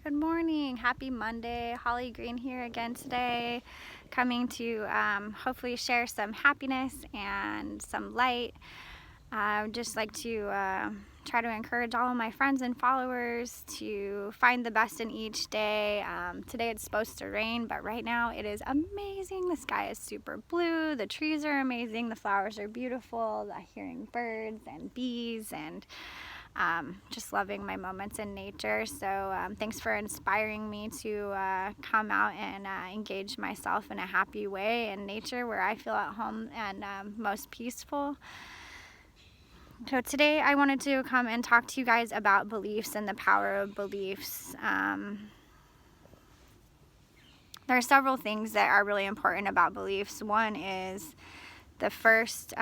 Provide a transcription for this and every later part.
Good morning. Happy Monday. Holly Green here again today, coming to hopefully share some happiness and some light. I would just like to try to encourage all of my friends and followers to find the best in each day. Today it's supposed to rain, but right now it is amazing. The sky is super blue. The trees are amazing. The flowers are beautiful. I'm hearing birds and bees and just loving my moments in nature. So thanks for inspiring me to come out and engage myself in a happy way in nature where I feel at home and most peaceful. So today I wanted to come and talk to you guys about beliefs and the power of beliefs. There are several things that are really important about beliefs. One is the first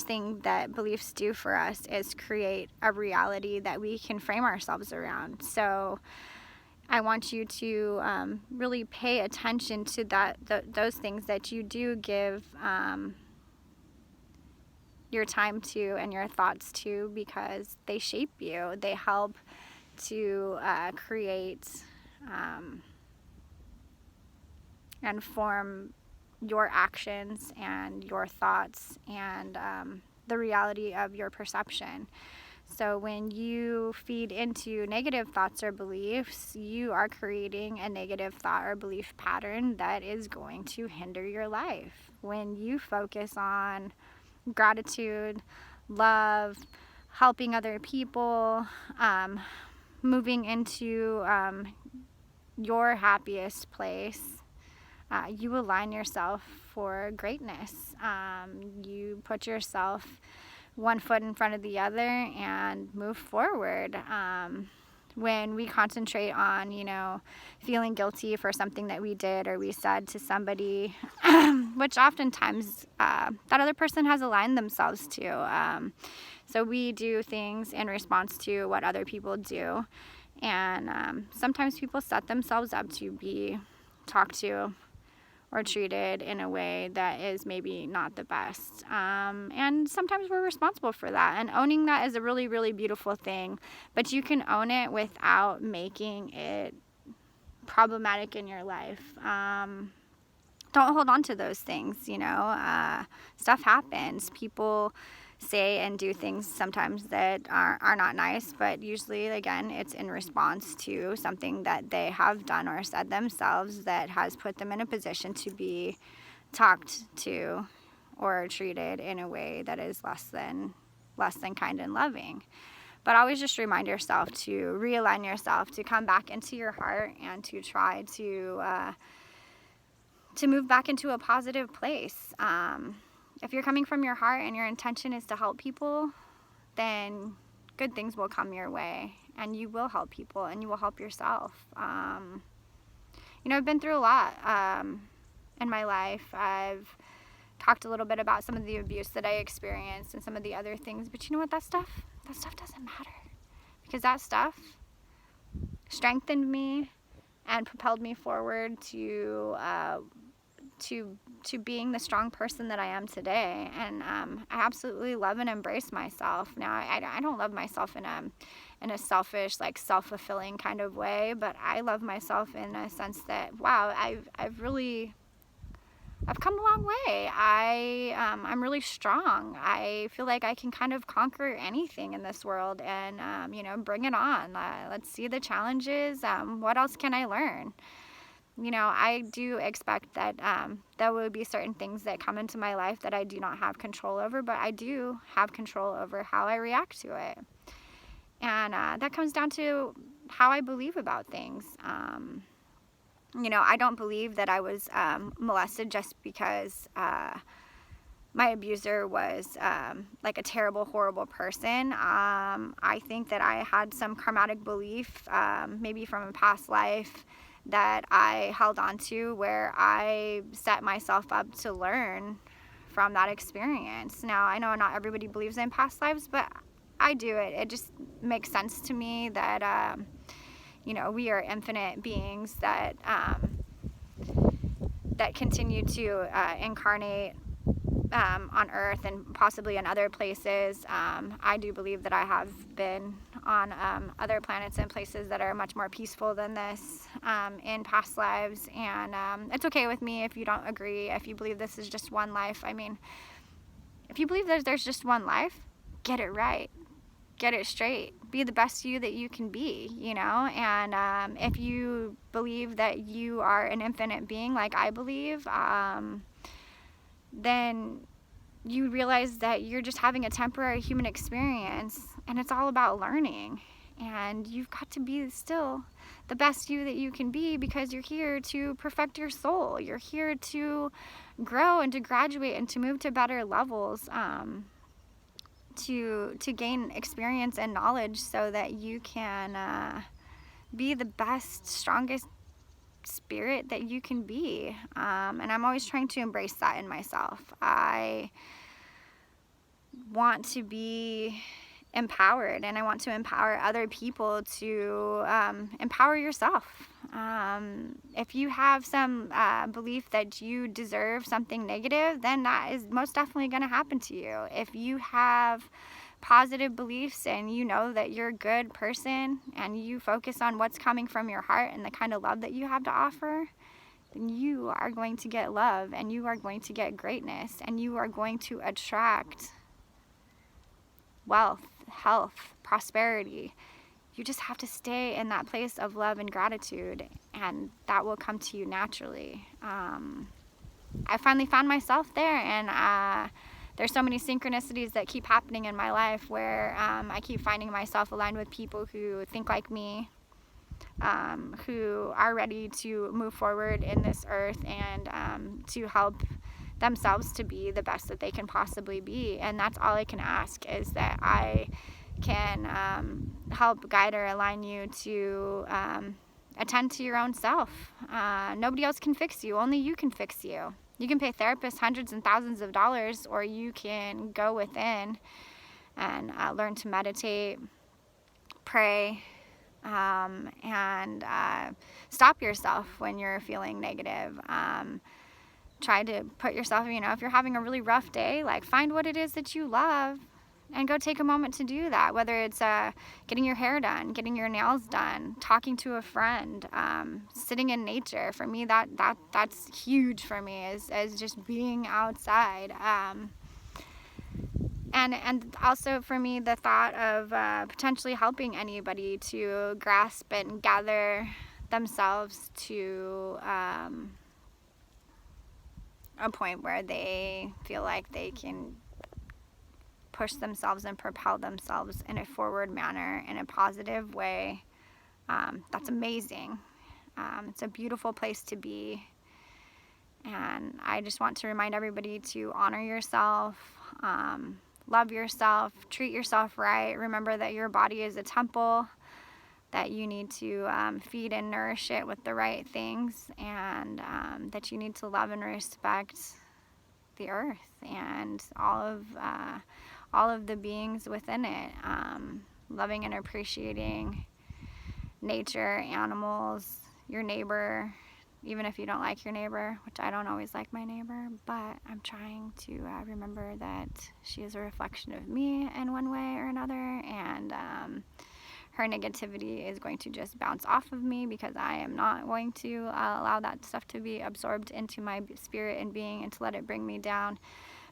thing that beliefs do for us is create a reality that we can frame ourselves around. So I want you to really pay attention to those things that you do give your time to and your thoughts to, because they shape you. They help to create and form your actions and your thoughts and the reality of your perception. So when you feed into negative thoughts or beliefs, you are creating a negative thought or belief pattern that is going to hinder your life. When you focus on gratitude, love, helping other people, moving into your happiest place, you align yourself for greatness. You put yourself one foot in front of the other and move forward. When we concentrate on, feeling guilty for something that we did or we said to somebody, which oftentimes that other person has aligned themselves to. So we do things in response to what other people do. And sometimes people set themselves up to be talked to or treated in a way that is maybe not the best. And sometimes we're responsible for that. And owning that is a really, really beautiful thing. But you can own it without making it problematic in your life. Don't hold on to those things, stuff happens. People say and do things sometimes that are not nice, but usually, again, it's in response to something that they have done or said themselves that has put them in a position to be talked to or treated in a way that is less than kind and loving. But always just remind yourself to realign yourself, to come back into your heart and to try to move back into a positive place. If you're coming from your heart and your intention is to help people, then good things will come your way and you will help people and you will help yourself. I've been through a lot in my life. I've talked a little bit about some of the abuse that I experienced and some of the other things, but you know what? That stuff doesn't matter, because that stuff strengthened me and propelled me forward to being the strong person that I am today. And I absolutely love and embrace myself. Now, I don't love myself in a selfish, self-fulfilling kind of way, but I love myself in a sense that, wow, I've come a long way. I'm really strong. I feel like I can kind of conquer anything in this world and, bring it on. Let's see the challenges. What else can I learn? I do expect that there will be certain things that come into my life that I do not have control over, but I do have control over how I react to it. And that comes down to how I believe about things. I don't believe that I was molested just because my abuser was a terrible, horrible person. I think that I had some karmatic belief, maybe from a past life, that I held on to, where I set myself up to learn from that experience. Now, I know not everybody believes in past lives, but I do. It just makes sense to me that, we are infinite beings that continue to incarnate on earth and possibly in other places. I do believe that I have been on other planets and places that are much more peaceful than this in past lives. And it's okay with me if you don't agree, if you believe this is just one life. I mean, if you believe that there's just one life, get it right. Get it straight. Be the best you that you can be, you know? And if you believe that you are an infinite being, like I believe, then you realize that you're just having a temporary human experience, and it's all about learning. And you've got to be still the best you that you can be, because you're here to perfect your soul. You're here to grow and to graduate and to move to better levels, to gain experience and knowledge so that you can be the best, strongest spirit that you can be. And I'm always trying to embrace that in myself. I want to be empowered, and I want to empower other people to empower yourself. If you have some belief that you deserve something negative, then that is most definitely going to happen to you. If you have positive beliefs and you know that you're a good person and you focus on what's coming from your heart and the kind of love that you have to offer, then you are going to get love, and you are going to get greatness, and you are going to attract wealth, health, prosperity. You just have to stay in that place of love and gratitude, and that will come to you naturally. I finally found myself there, and there's so many synchronicities that keep happening in my life where I keep finding myself aligned with people who think like me, who are ready to move forward in this earth and to help themselves to be the best that they can possibly be. And that's all I can ask, is that I can help guide or align you to attend to your own self. Nobody else can fix you. Only you can fix you. You can pay therapists hundreds and thousands of dollars, or you can go within and learn to meditate, pray, and stop yourself when you're feeling negative. Try to put yourself, if you're having a really rough day, like, find what it is that you love and go take a moment to do that, whether it's getting your hair done, getting your nails done, talking to a friend, sitting in nature. For me, that's huge for me, is just being outside. And also for me, the thought of potentially helping anybody to grasp and gather themselves to a point where they feel like they can push themselves and propel themselves in a forward manner, in a positive way. That's amazing. It's a beautiful place to be. And I just want to remind everybody to honor yourself, love yourself, treat yourself right. Remember that your body is a temple, that you need to feed and nourish it with the right things, and that you need to love and respect the earth and all of the beings within it. Loving and appreciating nature, animals, your neighbor, even if you don't like your neighbor, which I don't always like my neighbor, but I'm trying to remember that she is a reflection of me in one way or another, and her negativity is going to just bounce off of me, because I am not going to allow that stuff to be absorbed into my spirit and being, and to let it bring me down.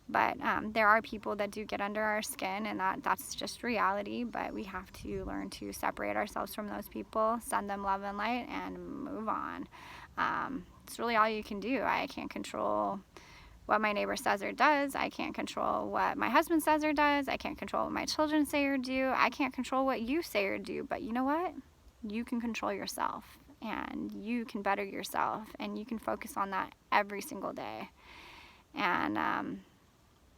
But there are people that do get under our skin, and that's just reality. But we have to learn to separate ourselves from those people, send them love and light, and move on. It's really all you can do. I can't control what my neighbor says or does. I can't control what my husband says or does. I can't control what my children say or do. I can't control what you say or do. But you know what? You can control yourself, and you can better yourself, and you can focus on that every single day. And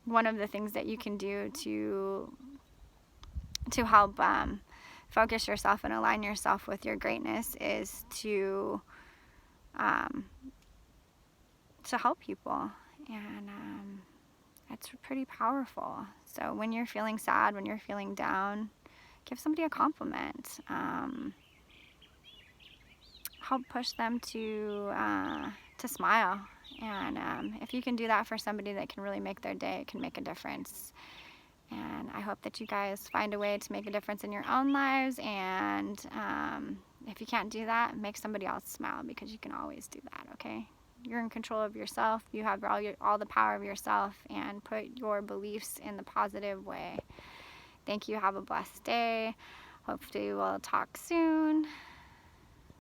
one of the things that you can do to help focus yourself and align yourself with your greatness is to help people. And it's pretty powerful. So when you're feeling sad, when you're feeling down, give somebody a compliment. Help push them to smile. And if you can do that for somebody, that can really make their day. It can make a difference. And I hope that you guys find a way to make a difference in your own lives. And if you can't do that, make somebody else smile, because you can always do that, okay? You're in control of yourself. You have all the power of yourself, and put your beliefs in the positive way. Thank you. Have a blessed day. Hopefully we'll talk soon.